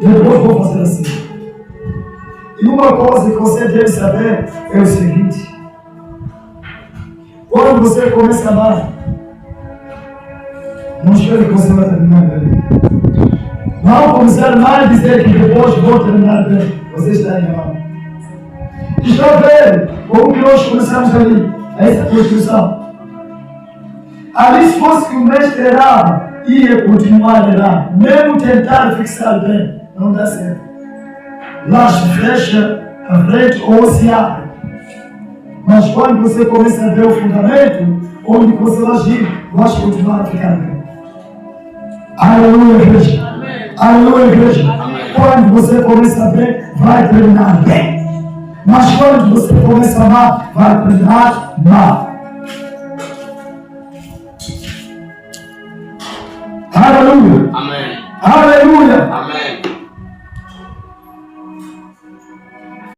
Depois vou fazer assim. E uma coisa que você deve saber é o seguinte: quando você começa a amar, não espere que você vai terminar bem. Não começar a amar e dizer que depois vou terminar bem. Você está enganado. Está a ver como que nós começamos ali, essa construção. Ali, se fosse que o mestre errava, ia continuar a errar. Mesmo tentar fixar bem, não dá certo. Lá se fecha a frente ou se abre. Mas quando você começa a ver o fundamento, onde você vai agir, vai continuar a ficar bem. Aleluia, igreja. Amém. Aleluia, igreja. Amém. Quando você começa a ver, vai terminar bem. Mas quando você começa a amar, vai terminar mal. Aleluia. Amém. Aleluia. Amém.